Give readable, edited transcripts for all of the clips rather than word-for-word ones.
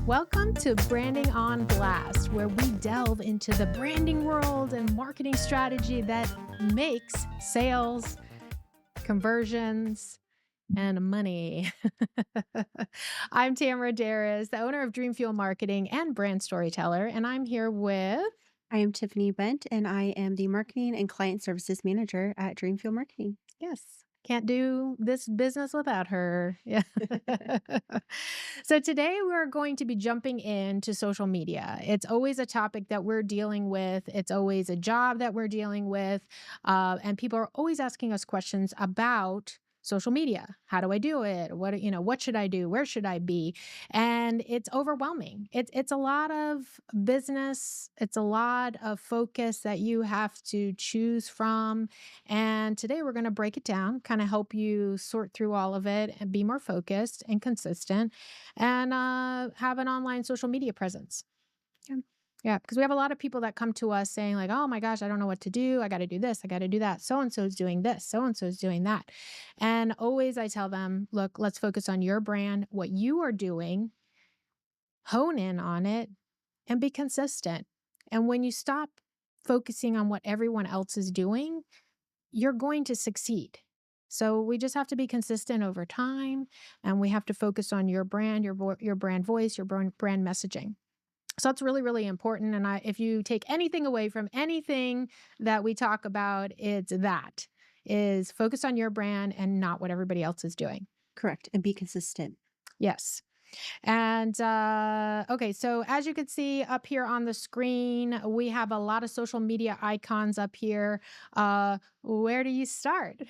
Welcome to Branding on Blast, where we delve into the branding world and marketing strategy that makes sales, conversions, and money. I'm Tamara Darris, the owner of Dream Fuel Marketing and brand storyteller, and I'm here with. I am Tiffany Bent, and I am the Marketing and Client Services Manager at Dreamfield Marketing. Yes, can't do this business without her. Yeah. So today we're going to be jumping into social media. It's always a topic that we're dealing with. It's always a job that we're dealing with. And people are always asking us questions about social media. How do I do it? What should I do? Where should I be? And it's overwhelming. It's a lot of business. It's a lot of focus that you have to choose from. And today we're going to break it down, kind of help you sort through all of it and be more focused and consistent and have an online social media presence. Yeah. Yeah, because we have a lot of people that come to us saying like, "Oh my gosh, I don't know what to do. I got to do this. I got to do that. So and so is doing this. So and so is doing that." And always I tell them, "Look, let's focus on your brand, what you are doing, hone in on it, and be consistent." And when you stop focusing on what everyone else is doing, you're going to succeed. So we just have to be consistent over time, and we have to focus on your brand, your brand voice, your brand messaging. So that's really, really important. And if you take anything away from anything that we talk about, it's that is focus on your brand and not what everybody else is doing. Correct. And be consistent. Yes. And okay, so as you can see up here on the screen, we have a lot of social media icons up here. Where do you start?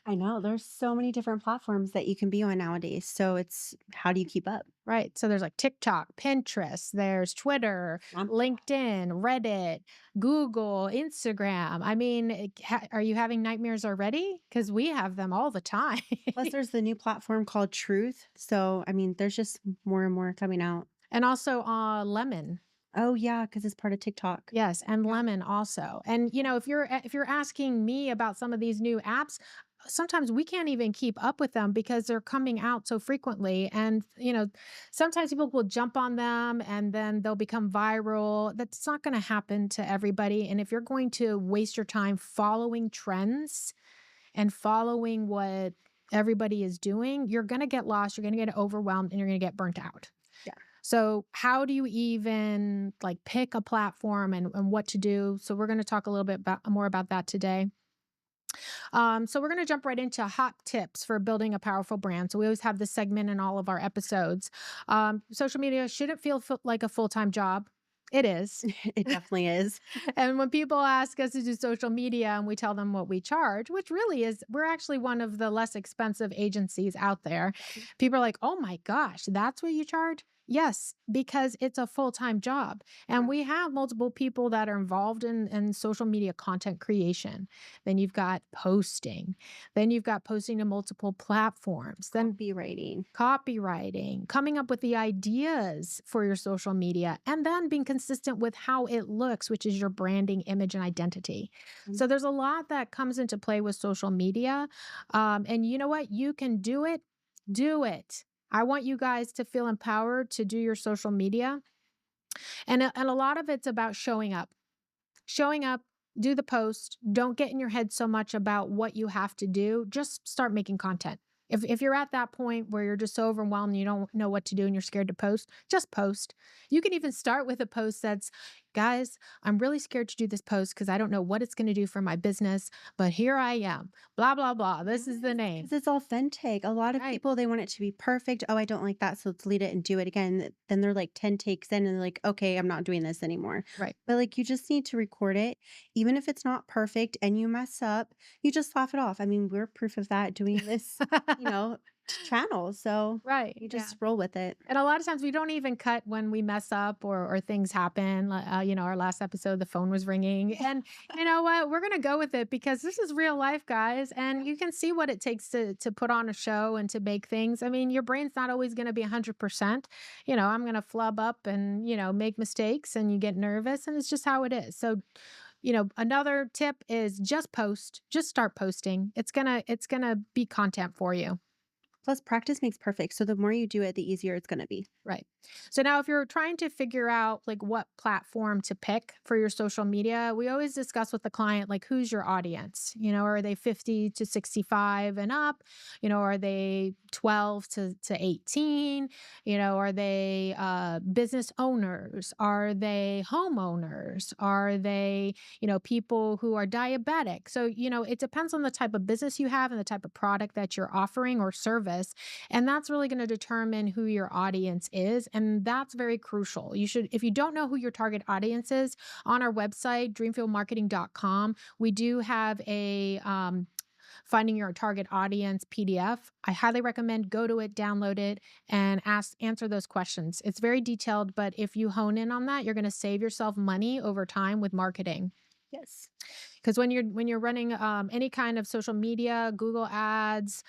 I know there's so many different platforms that you can be on nowadays. So it's how do you keep up? Right. So there's like TikTok, Pinterest, there's Twitter, LinkedIn, Reddit, Google, Instagram. I mean, are you having nightmares already? Because we have them all the time. Plus, there's the new platform called Truth. So, I mean, there's just more and more coming out. And also Lemon. Oh, yeah, because it's part of TikTok. Yes, and Yeah. Lemon also. And if you're asking me about some of these new apps, sometimes we can't even keep up with them because they're coming out so frequently. And sometimes people will jump on them and then they'll become viral. That's not going to happen to everybody. And if you're going to waste your time following trends and following what everybody is doing, you're going to get lost, you're going to get overwhelmed, and you're going to get burnt out. Yeah. So how do you even like pick a platform and what to do? So we're going to talk a little bit more about that today. So we're going to jump right into hot tips for building a powerful brand. So we always have this segment in all of our episodes. Social media shouldn't feel like a full-time job. It is. It definitely is. And when people ask us to do social media and we tell them what we charge, which really is, we're actually one of the less expensive agencies out there. People are like, "Oh my gosh, that's what you charge?" Yes, because it's a full-time job. And we have multiple people that are involved in social media content creation. Then you've got posting. Then you've got posting to multiple platforms. Then copywriting, coming up with the ideas for your social media, and then being consistent with how it looks, which is your branding, image, and identity. So there's a lot that comes into play with social media. And you know what? You can do it. Do it. I want you guys to feel empowered to do your social media. And a lot of it's about showing up. Showing up, do the post. Don't get in your head so much about what you have to do. Just start making content. If you're at that point where you're just so overwhelmed, you don't know what to do and you're scared to post, just post. You can even start with a post that's, "Guys, I'm really scared to do this post because I don't know what it's going to do for my business, but here I am. Blah, blah, blah. This is the name." Because it's authentic. A lot of Right. people, they want it to be perfect. Oh, I don't like that. So delete it and do it again. Then they're like 10 takes in and they're like, okay, I'm not doing this anymore. Right. But like, you just need to record it. Even if it's not perfect and you mess up, you just laugh it off. I mean, we're proof of that doing this, you know, channel. So Right. you Yeah. just roll with it. And a lot of times we don't even cut when we mess up or things happen. Our last episode, the phone was ringing. And you know what? We're going to go with it because this is real life, guys. And you can see what it takes to put on a show and to make things. I mean, your brain's not always going to be 100%. I'm going to flub up and, make mistakes and you get nervous. And it's just how it is. So, another tip is just post. Just start posting. It's gonna be content for you. Plus, practice makes perfect. So the more you do it, the easier it's going to be. Right. So now if you're trying to figure out like what platform to pick for your social media, we always discuss with the client like who's your audience? Are they 50 to 65 and up? Are they 12 to 18? Are they business owners? Are they homeowners? Are they, people who are diabetic? So, it depends on the type of business you have and the type of product that you're offering or service. And that's really going to determine who your audience is. And that's very crucial. If you don't know who your target audience is, on our website, dreamfieldmarketing.com, we do have a finding your target audience PDF. I highly recommend go to it, download it, and answer those questions. It's very detailed, but if you hone in on that, you're going to save yourself money over time with marketing. Yes. Because when you're running any kind of social media, Google Ads,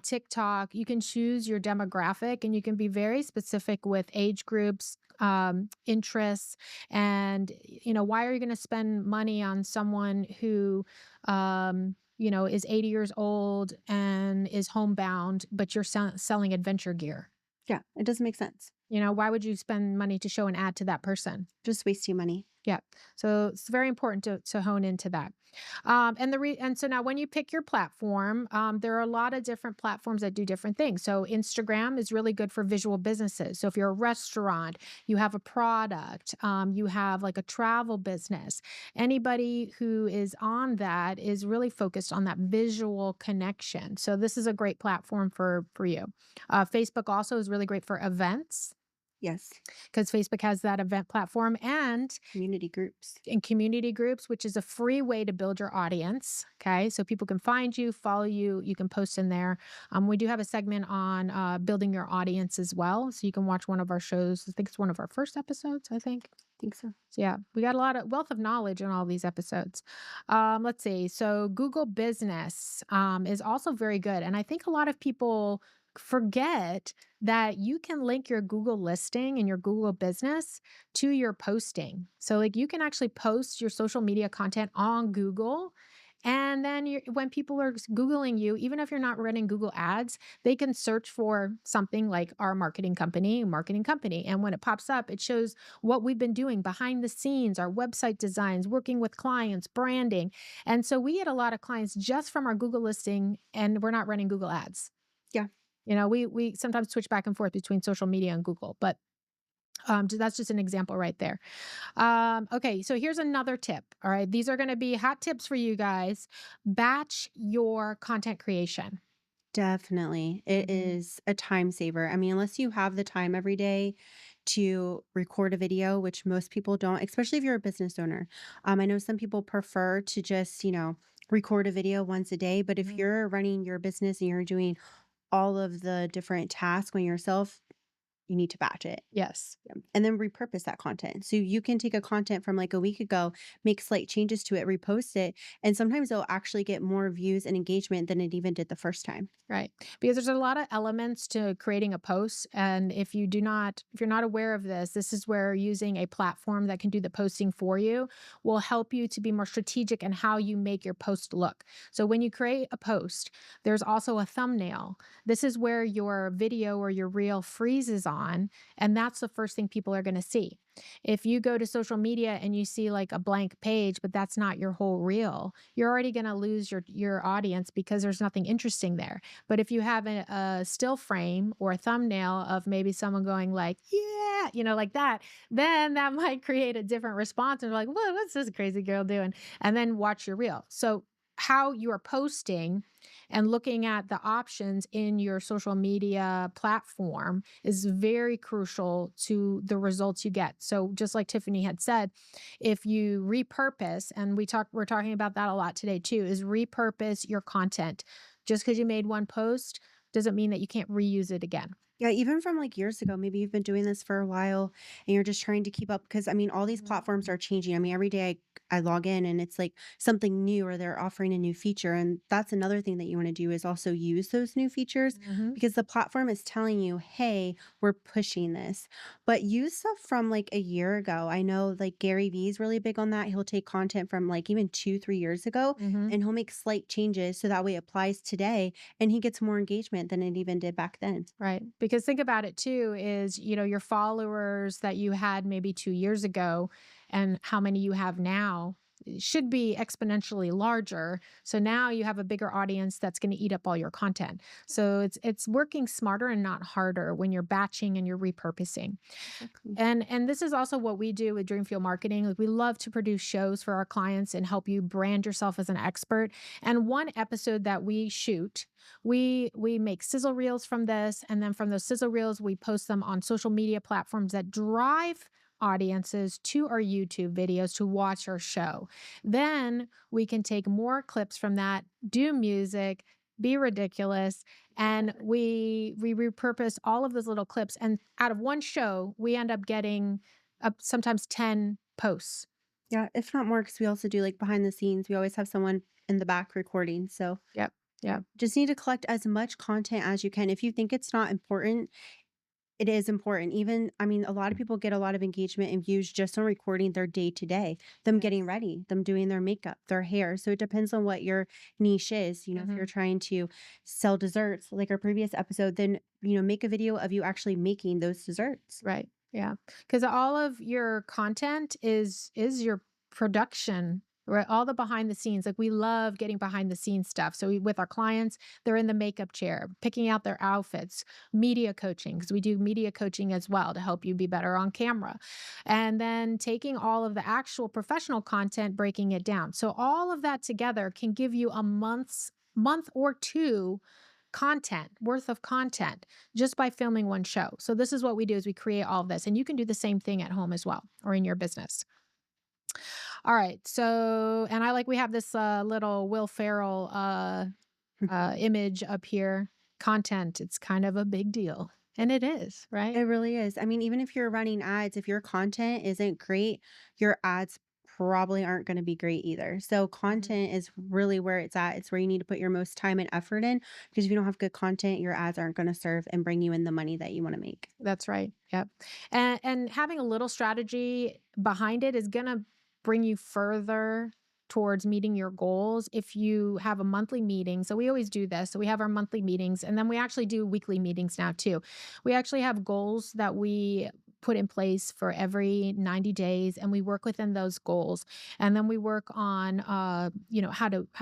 TikTok, you can choose your demographic and you can be very specific with age groups, interests, and why are you going to spend money on someone who is 80 years old and is homebound, but you're selling adventure gear? Yeah. It doesn't make sense. Why would you spend money to show an ad to that person? Just wasting money. Yeah. So it's very important to hone into that. And so now when you pick your platform, there are a lot of different platforms that do different things. So Instagram is really good for visual businesses. So if you're a restaurant, you have a product, you have like a travel business, anybody who is on that is really focused on that visual connection. So this is a great platform for you. Facebook also is really great for events Yes. because Facebook has that event platform and Community groups. in community groups, which is a free way to build your audience. Okay. So people can find you, follow you, you can post in there. We do have a segment on building your audience as well. So you can watch one of our shows. I think it's one of our first episodes, I think. Think so. So yeah, we got a lot of wealth of knowledge in all these episodes. Let's see. So Google Business is also very good. And I think a lot of people forget that you can link your Google listing and your Google business to your posting. So like you can actually post your social media content on Google. And then when people are Googling you, even if you're not running Google ads, they can search for something like our marketing company. And when it pops up, it shows what we've been doing behind the scenes, our website designs, working with clients, branding. And so we get a lot of clients just from our Google listing and we're not running Google ads. Yeah. We sometimes switch back and forth between social media and Google, but that's just an example right there. Okay, so here's another tip. All right, these are going to be hot tips for you guys. Batch your content creation. Definitely. It Mhm. is a time saver. I mean, unless you have the time every day to record a video, which most people don't, especially if you're a business owner. I know some people prefer to just, record a video once a day, but if Mhm. you're running your business and you're doing all of the different tasks on yourself, you need to batch it. Yes. And then repurpose that content. So you can take a content from like a week ago, make slight changes to it, repost it, and sometimes it'll actually get more views and engagement than it even did the first time. Right. Because there's a lot of elements to creating a post. And if you're not aware of this is where using a platform that can do the posting for you will help you to be more strategic in how you make your post look. So when you create a post, there's also a thumbnail. This is where your video or your reel freezes on. And that's the first thing people are going to see. If you go to social media and you see like a blank page, but that's not your whole reel, you're already going to lose your audience because there's nothing interesting there. But if you have a still frame or a thumbnail of maybe someone going like, yeah, like that, then that might create a different response. And like, what's this crazy girl doing? And then watch your reel. So how you are posting and looking at the options in your social media platform is very crucial to the results you get. So just like Tiffany had said, if you repurpose, and we're talking about that a lot today too, is repurpose your content. Just because you made one post doesn't mean that you can't reuse it again. Yeah, even from like years ago, maybe you've been doing this for a while and you're just trying to keep up because I mean, all these Mhm. platforms are changing. I mean, every day I log in and it's like something new or they're offering a new feature. And that's another thing that you want to do is also use those new features Mhm. because the platform is telling you, hey, we're pushing this. But use stuff from like a year ago. I know like Gary Vee is really big on that. He'll take content from like even 2, 3 years ago Mhm. and he'll make slight changes so that way it applies today and he gets more engagement than it even did back then. Right. Because think about it too is, your followers that you had maybe 2 years ago and how many you have now should be exponentially larger. So now you have a bigger audience that's going to eat up all your content. So it's working smarter and not harder when you're batching and you're repurposing. Exactly. And this is also what we do with Dreamfield Marketing. Like we love to produce shows for our clients and help you brand yourself as an expert. And one episode that we shoot, we make sizzle reels from this, and then from those sizzle reels, we post them on social media platforms that drive audiences to our YouTube videos to watch our show. Then we can take more clips from that, do music, be ridiculous, and we repurpose all of those little clips, and out of one show we end up getting up sometimes 10 posts. Yeah, if not more, because we also do like behind the scenes. We always have someone in the back recording. So Yep. yeah, Yep. just need to collect as much content as you can. If you think it's not important, it is important. Even, I mean, a lot of people get a lot of engagement and views just on recording their day to day, them getting Yes. ready, them doing their makeup, their hair. So it depends on what your niche is. If you're Mhm. trying to sell desserts, like our previous episode, then, make a video of you actually making those desserts. Right. Yeah. Because all of your content is your production, right? All the behind the scenes. Like we love getting behind the scenes stuff. So with our clients, they're in the makeup chair, picking out their outfits, media coaching, because we do media coaching as well to help you be better on camera. And then taking all of the actual professional content, breaking it down. So all of that together can give you a month or two content worth of content just by filming one show. So this is what we do is we create all of this, and you can do the same thing at home as well or in your business. All right. So, and I like we have this little Will Ferrell image up here. Content, it's kind of a big deal. And it is, It right? really is. I mean, even if you're running ads, if your content isn't great, your ads probably aren't going to be great either. So, Mhm. content is really where it's at. It's where you need to put your most time and effort in because if you don't have good content, your ads aren't going to serve and bring you in the money that you want to make. That's right. Yep. And having a little strategy behind it is gonna bring you further towards meeting your goals if you have a monthly meeting. So we always do this. So we have our monthly meetings and then we actually do weekly meetings now too. We actually have goals that we put in place for every 90 days and we work within those goals and then we work on how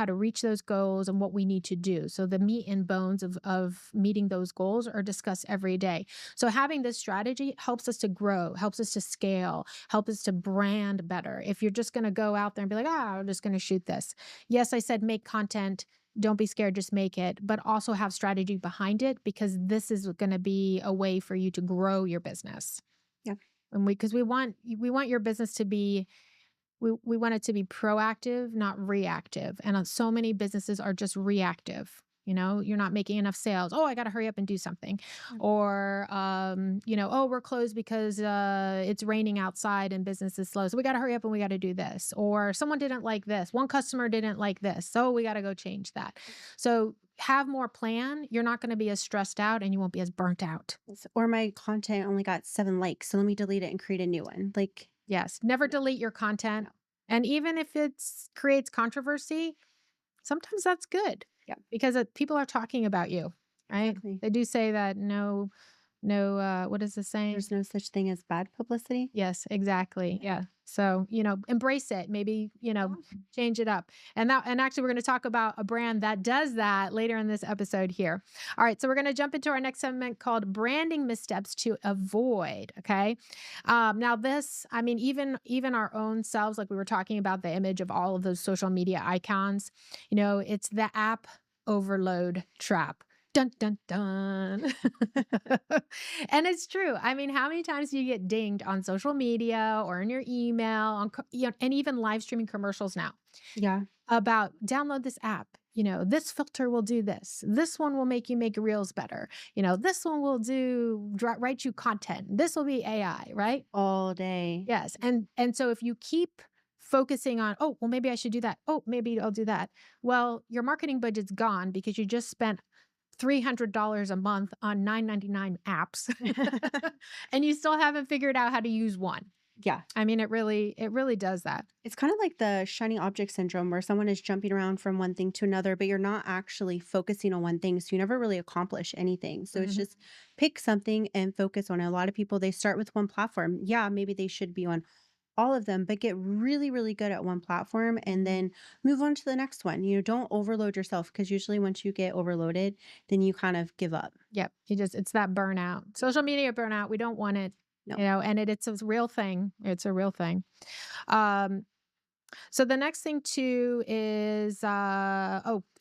to reach those goals and what we need to do. So the meat and bones of meeting those goals are discussed every day. So having this strategy helps us to grow, helps us to scale, helps us to brand better. If you're just going to go out there and be like, I'm just going to shoot this. Yes, I said make content. Don't be scared, just make it, but also have strategy behind it because this is going to be a way for you to grow your business. Yeah. And because we want your business to be we want it to be proactive, not reactive. And so many businesses are just reactive. You're not making enough sales. Oh, I got to hurry up and do something. Or, oh, we're closed because it's raining outside and business is slow. So we got to hurry up and we got to do this. Or someone didn't like this. One customer didn't like this. So we got to go change that. So have more plan. You're not going to be as stressed out and you won't be as burnt out. Or my content only got 7 likes. So let me delete it and create a new one. Like, Yes. Never no, delete your content. no. And even if it creates controversy, sometimes that's good Yeah, because people are talking about you, right? exactly. They do say that no, what is the saying? There's no such thing as bad publicity. Yes, exactly. Yeah. Yeah. So, embrace it. Maybe, Yeah. change it up. And actually we're going to talk about a brand that does that later in this episode here. All right. So we're going to jump into our next segment called branding missteps to avoid. Okay. Now this, I mean, even our own selves, like we were talking about the image of all of those social media icons, it's the app overload trap. Dun dun dun. And it's true. I mean, how many times do you get dinged on social media or in your email and even live streaming commercials now Yeah. about download this app. this filter will do this. This one will make you make reels better. This one will write you content. This will be AI, right? All day. Yes. And so if you keep focusing on, oh, well, maybe I should do that. Oh, maybe I'll do that. Well, your marketing budget's gone because you just spent $300 a month on 9.99 apps and you still haven't figured out how to use one. Yeah. I mean, it really does that. It's kind of like the shiny object syndrome where someone is jumping around from one thing to another, but you're not actually focusing on one thing. So you never really accomplish anything. So it's Mhm. just pick something and focus on it. A lot of people, they start with one platform. Yeah, maybe they should be on all of them, but get really, really good at one platform and Mhm. then move on to the next one. Don't overload yourself because usually once you get overloaded, then you kind of give up. Yep. It's that burnout. Social media burnout. We don't want it, No. and it's a real thing. It's a real thing. Um, So the next thing too is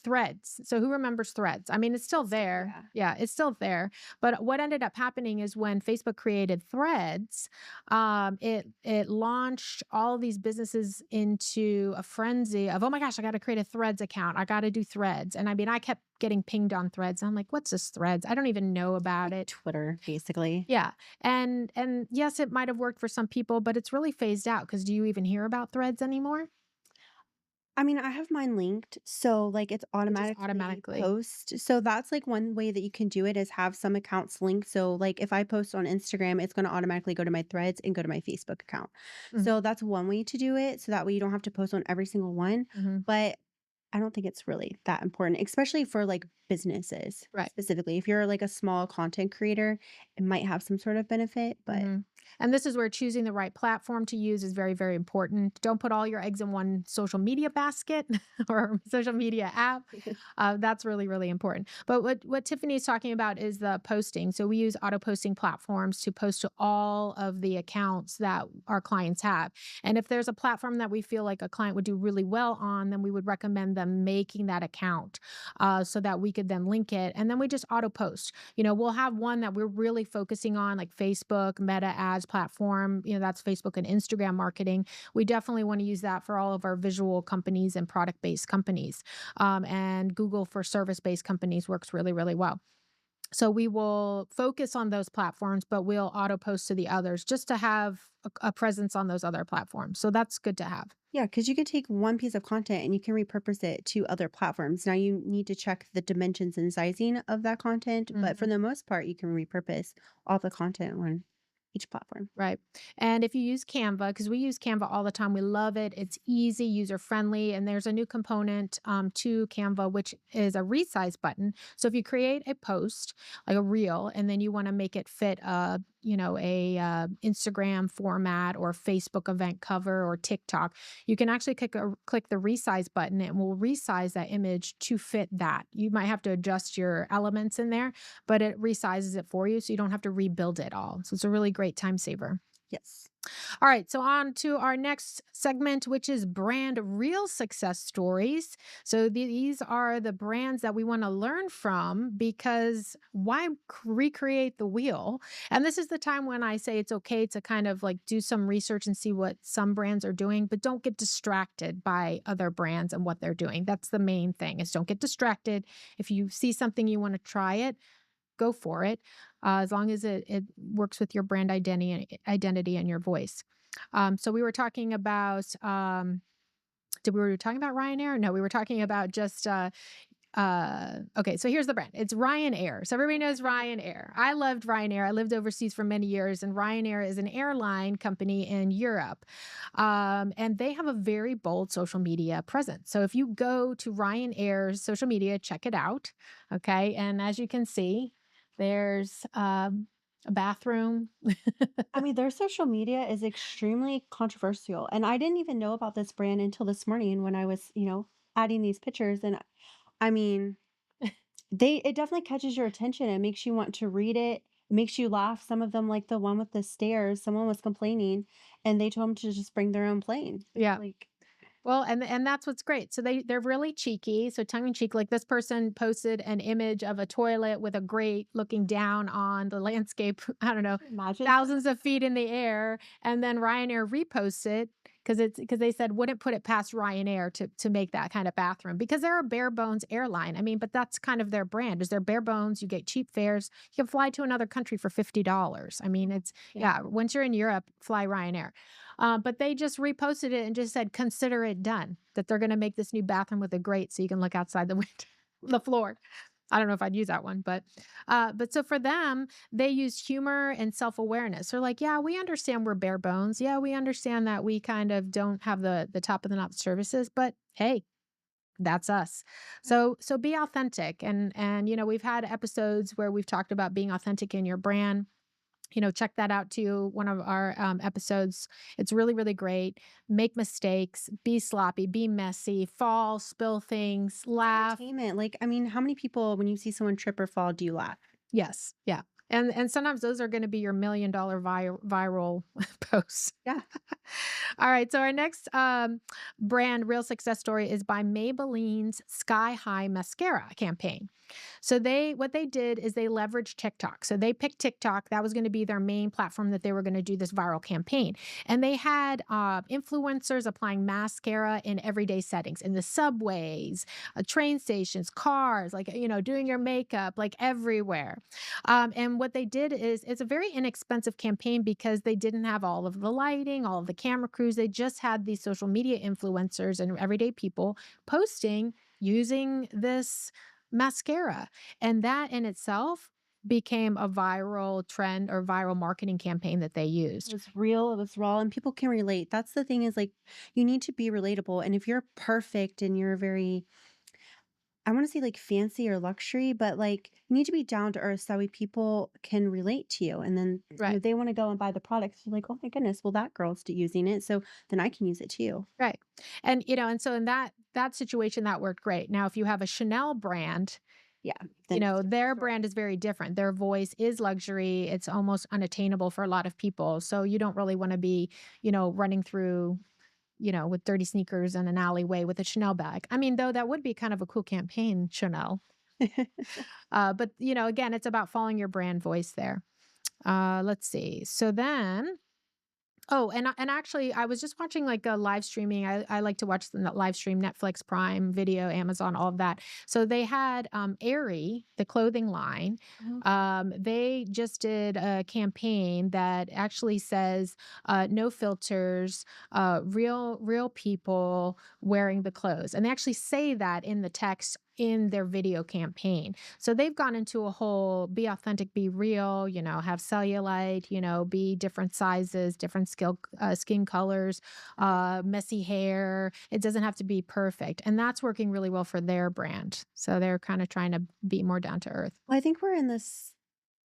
threads. So who remembers threads? I mean, it's still there. Yeah. Yeah, it's still there. But what ended up happening is when Facebook created threads, it launched all these businesses into a frenzy of, oh my gosh, I got to create a threads account. I got to do threads. And I mean, I kept getting pinged on threads. I'm like, what's this threads? I don't even know about Like it. Twitter, basically. Yeah. And yes, it might have worked for some people, but it's really phased out because do you even hear about threads anymore? I mean, I have mine linked, so, like, it's It just automatically automatically. post. So that's, like, one way that you can do it is have some accounts linked. So, like, if I post on Instagram, it's gonna automatically go to my Threads and go to my Facebook account. Mhm, So that's one way to do it, so that way you don't have to post on every single one, mhm. but I don't think it's really that important, especially for, like, businesses Right. specifically. If you're, like, a small content creator, it might have some sort of benefit, but Mhm. And this is where choosing the right platform to use is very, very important. Don't put all your eggs in one social media basket or social media app. That's really, really important. But what Tiffany is talking about is the posting. So we use auto posting platforms to post to all of the accounts that our clients have. And if there's a platform that we feel like a client would do really well on, then we would recommend them making that account so that we could then link it. And then we just auto post. We'll have one that we're really focusing on, like Facebook, Meta ads platform. That's Facebook and Instagram marketing. We definitely want to use that for all of our visual companies and product based companies. And Google for service based companies works really, really well. So we will focus on those platforms, but we'll auto post to the others just to have a presence on those other platforms. So that's good to have. yeah, because you could take one piece of content and you can repurpose it to other platforms. Now you need to check the dimensions and sizing of that content, but for Mhm. the most part, you can repurpose all the content on each platform. Right. And if you use Canva, because we use Canva all the time, we love it. It's easy, user friendly, and there's a new component to Canva, which is a resize button. So if you create a post, like a reel, and then you want to make it fit a Instagram format or Facebook event cover or TikTok, you can actually click the resize button. And it will resize that image to fit that. You might have to adjust your elements in there, but it resizes it for you so you don't have to rebuild it all. So it's a really great time saver. Yes. All right, so on to our next segment, which is brand real success stories. So these are the brands that we want to learn from because why recreate the wheel? And this is the time when I say it's okay to kind of like do some research and see what some brands are doing, but don't get distracted by other brands and what they're doing. That's the main thing is don't get distracted. If you see something you want to try it, go for it, as long as it works with your brand identity and your voice. So we were talking about did we were talking about Ryanair? No, we were talking about just okay, so here's the brand. It's Ryanair. So everybody knows Ryanair. I loved Ryanair. I lived overseas for many years, and Ryanair is an airline company in Europe. And they have a very bold social media presence. So if you go to Ryanair's social media, check it out. Okay. And as you can see, there's a bathroom. I mean, their social media is extremely controversial. And I didn't even know about this brand until this morning when I was, adding these pictures. And I mean, it definitely catches your attention and makes you want to read it. It makes you laugh. Some of them, like the one with the stairs, someone was complaining and they told them to just bring their own plane. Yeah. Like, Well, and that's what's great. So they're really cheeky. So tongue in cheek, like this person posted an image of a toilet with a grate looking down on the landscape. I don't know, imagine. thousands of feet in the air, and then Ryanair reposts it because they said wouldn't put it past Ryanair to make that kind of bathroom because they're a bare bones airline. I mean, but that's kind of their brand. Is they're bare bones. You get cheap fares. You can fly to another country for $50. I mean, it's Yeah. yeah. Once you're in Europe, fly Ryanair. But they just reposted it and just said consider it done. That they're going to make this new bathroom with a grate so you can look outside the window, the floor. I don't know if I'd use that one, but so for them, they use humor and self-awareness. They're like, yeah, we understand we're bare bones. Yeah, we understand that we kind of don't have the top of the notch services, but hey, that's us. So be authentic. And we've had episodes where we've talked about being authentic in your brand. Check that out too. One of our episodes. It's really, really great. Make mistakes, be sloppy, be messy, fall, spill things, It's laugh. entertainment. Like, I mean, how many people, when you see someone trip or fall, do you laugh? Yes, yeah. And sometimes those are gonna be your $1,000,000 viral posts. Yeah. All right, so our next, brand real success story is by Maybelline's Sky High Mascara campaign. So what they did is they leveraged TikTok. So they picked TikTok. That was going to be their main platform that they were going to do this viral campaign. And they had influencers applying mascara in everyday settings, in the subways, train stations, cars, like, doing your makeup, like everywhere. And what they did is it's a very inexpensive campaign because they didn't have all of the lighting, all of the camera crews. They just had these social media influencers and everyday people posting using this mascara. And that in itself became a viral trend or viral marketing campaign that they It used. was real, it was raw, and people can relate. That's the thing is like you need to be relatable. And if you're perfect and you're very, I want to say like fancy or luxury, but like you need to be down to earth so that way people can relate to you. And then Right. they want to go and buy the products. They're like, oh my goodness, well, that girl's using it. So then I can use it too. Right. And so in that situation that worked great. Now if you have a Chanel brand, Yeah. Then it's a different their story. brand is very different. Their voice is luxury. It's almost unattainable for a lot of people. So you don't really want to be, running through, with dirty sneakers in an alleyway with a Chanel bag. I mean, though that would be kind of a cool campaign, Chanel. But again, it's about following your brand voice there. Let's see. So then Oh, and actually, I was just watching like a live streaming. I like to watch the live stream, Netflix, Prime Video, Amazon, all of that. So they had Aerie, the clothing line. Okay. They just did a campaign that actually says no filters, real people wearing the clothes, and they actually say that in the text in their video campaign. So they've gone into a whole be authentic, be real, have cellulite, be different sizes, different skin colors, messy hair. It doesn't have to be perfect. And that's working really well for their brand. So they're kind of trying to be more down to earth. Well, I think we're in this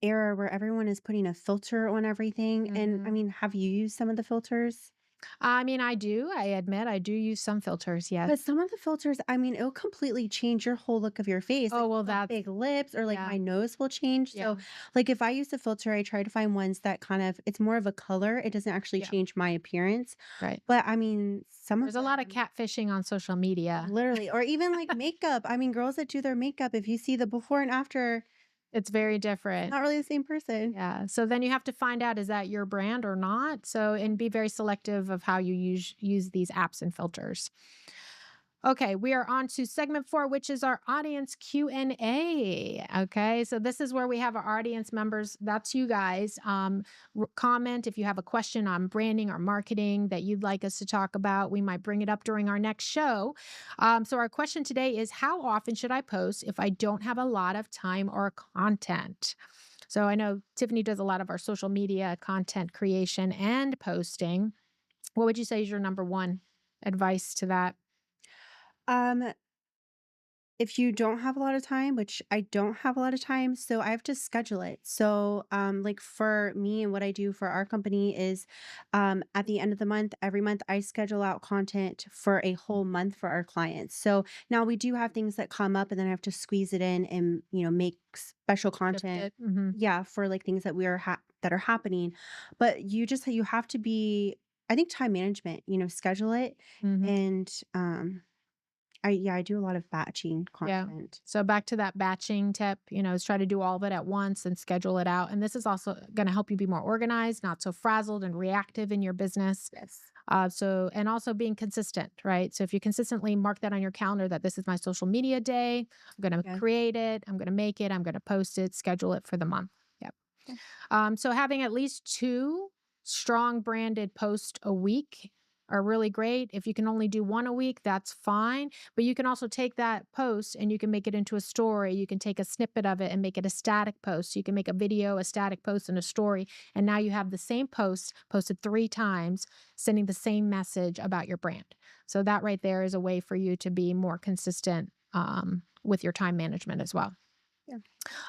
era where everyone is putting a filter on everything. And I Mhm. mean, have you used some of the filters? I mean, I admit, I do use some filters. Yes. But some of the filters, I mean, it'll completely change your whole look of your face. Oh, Like well, if I have that's, big lips or like yeah. my nose will change. Yeah. So like if I use a filter, I try to find ones that kind of it's more of a color. It doesn't actually Yeah. change my appearance. Right. But I mean, some of There's a lot of them catfishing on social media. literally or even like makeup. I mean, girls that do their makeup, if you see the before and after, It's very it's different. not really the same person. Yeah. So then you have to find out, is that your brand or not? So, and be very selective of how you use these apps and filters. Okay, we are on to segment 4, which is our audience Q&A. Okay, so this is where we have our audience members. That's you guys. Comment if you have a question on branding or marketing that you'd like us to talk about. We might bring it up during our next show. So our question today is, how often should I post if I don't have a lot of time or content? So I know Tiffany does a lot of our social media content creation and posting. What would you say is your number one advice to that? Um, if you don't have a lot of time, which I don't have a lot of time, so I have to schedule it. So, like for me and what I do for our company is, at the end of the month, every month I schedule out content for a whole month for our clients. So now we do have things that come up and then I have to squeeze it in and, make special Shift content. it. Mhm. Yeah, for like things that that are happening. But you have to be, I think time management, schedule it Mhm. and, I do a lot of batching Yeah. content. So back to that batching tip, is try to do all of it at once and schedule it out. And this is also going to help you be more organized, not so frazzled and reactive in your business. Yes. And also being consistent, right? So if you consistently mark that on your calendar that this is my social media day, I'm going to Yeah. create it, I'm going to make it, I'm going to post it, schedule it for the month. Yep. Yeah. So having at least two strong branded posts a week are really great. If you can only do one a week, that's fine. But you can also take that post and you can make it into a story. You can take a snippet of it and make it a static post. You can make a video, a static post, and a story. And now you have the same post posted 3 times, sending the same message about your brand. So that right there is a way for you to be more consistent with your time management as well. Yeah.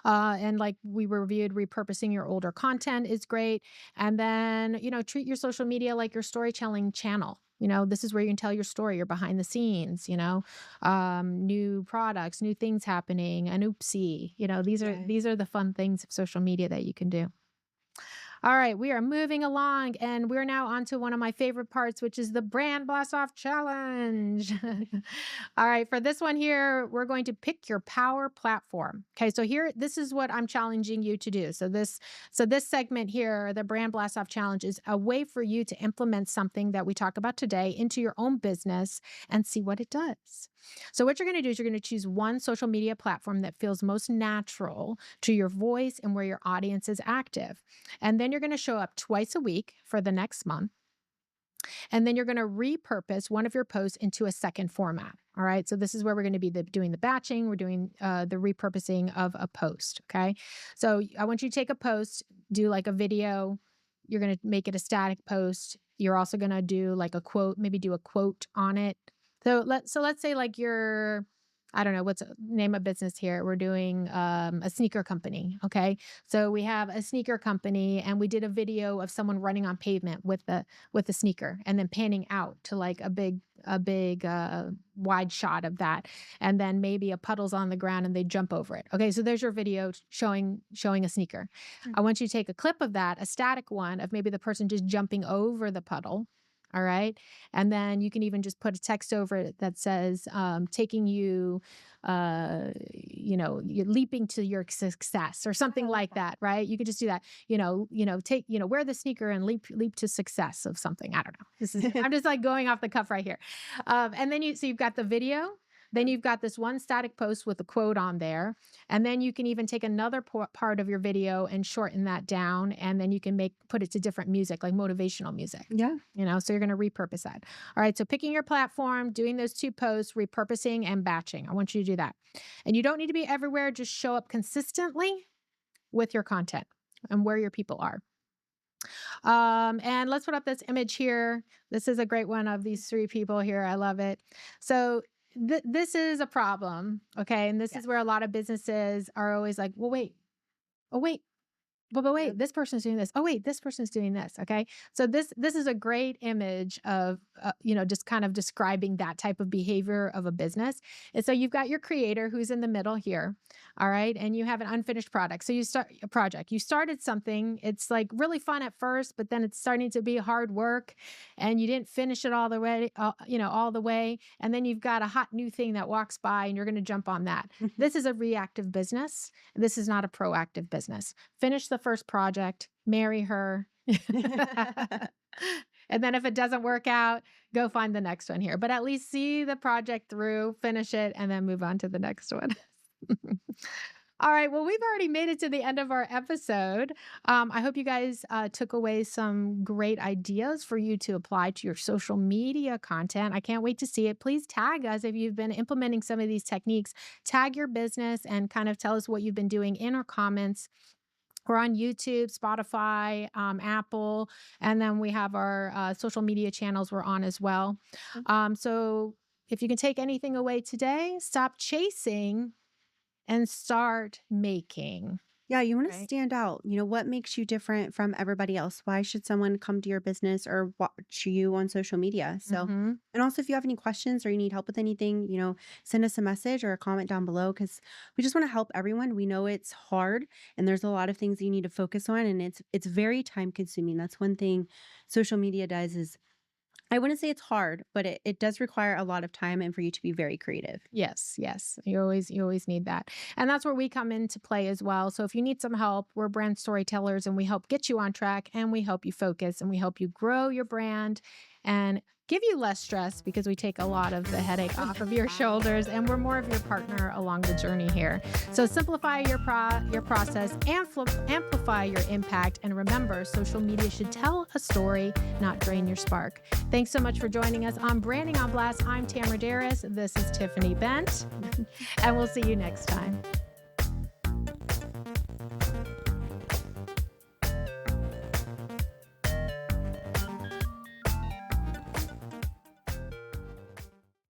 And like we reviewed, repurposing your older content is great. And then, treat your social media like your storytelling channel. This is where you can tell your story, your behind the scenes, new products, new things happening, an oopsie. These are Yes. these are the fun things of social media that you can do. All right, we are moving along and we're now on to one of my favorite parts, which is the brand blast off challenge. All right, for this one here, we're going to pick your power platform. Okay, so here, this is what I'm challenging you to do. So this segment here, the brand blast off challenge, is a way for you to implement something that we talk about today into your own business and see what it does. So what you're going to do is you're going to choose one social media platform that feels most natural to your voice and where your audience is active. And then you're going to show up twice a week for the next month. And then you're going to repurpose one of your posts into a second format. All right. So this is where we're going to be doing the batching. We're doing the repurposing of a post. Okay. So I want you to take a post, do like a video. You're going to make it a static post. You're also going to do like a quote, maybe do a quote on it. So let's say like you're, I don't know, what's name a business here. We're doing a sneaker company. Okay. So we have a sneaker company and we did a video of someone running on pavement with the sneaker and then panning out to like a big wide shot of that. And then maybe a puddle's on the ground and they jump over it. Okay. So there's your video showing a sneaker. Mm. I want you to take a clip of that, a static one of maybe the person just jumping over the puddle. All right. And then you can even just put a text over it that says, taking you, you're leaping to your success or something I like like that. that. Right. You could just do that, wear the sneaker and leap to success of something. I don't know. I'm just like going off the cuff right here. And then so you've got the video. Then you've got this one static post with a quote on there. And then you can even take another part of your video and shorten that down. And then you can put it to different music, like motivational music. Yeah. So you're going to repurpose that. All right. So picking your platform, doing those 2 posts, repurposing and batching. I want you to do that. And you don't need to be everywhere. Just show up consistently with your content and where your people are. And let's put up this image here. This is a great one of these 3 people here. I love it. So this is a problem. Okay. And this Yeah. is where a lot of businesses are always like, well, wait, oh, wait. But wait, Yep. this person's doing this. Oh wait, this person's doing this. Okay, so this is a great image of just kind of describing that type of behavior of a business. And so you've got your creator who's in the middle here, all right, and you have an unfinished product. So you start a project. You started something. It's like really fun at first, but then it's starting to be hard work, and you didn't finish it all the way. All the way, and then you've got a hot new thing that walks by, and you're going to jump on that. This is a reactive business. This is not a proactive business. Finish the first project, marry her. And then if it doesn't work out, go find the next one here. But at least see the project through, finish it, and then move on to the next one. All right. Well, we've already made it to the end of our episode. I hope you guys took away some great ideas for you to apply to your social media content. I can't wait to see it. Please tag us if you've been implementing some of these techniques. Tag your business and kind of tell us what you've been doing in our comments. We're on YouTube, Spotify, Apple, and then we have our social media channels we're on as well. So if you can take anything away today, stop chasing and start making. Yeah, you want to Right. stand out. What makes you different from everybody else? Why should someone come to your business or watch you on social media? So, Mm-hmm. and also if you have any questions or you need help with anything, send us a message or a comment down below because we just want to help everyone. We know it's hard and there's a lot of things you need to focus on and it's very time consuming. That's one thing social media does is I wouldn't say it's hard, but it does require a lot of time and for you to be very creative. Yes, yes. You always need that. And that's where we come into play as well. So if you need some help, we're brand storytellers and we help get you on track and we help you focus and we help you grow your brand and give you less stress because we take a lot of the headache off of your shoulders and we're more of your partner along the journey here. So simplify your process, amplify your impact, and remember, social media should tell a story, not drain your spark. Thanks so much for joining us on Branding on Blast. I'm Tamara Darris. This is Tiffany Bent, and we'll see you next time.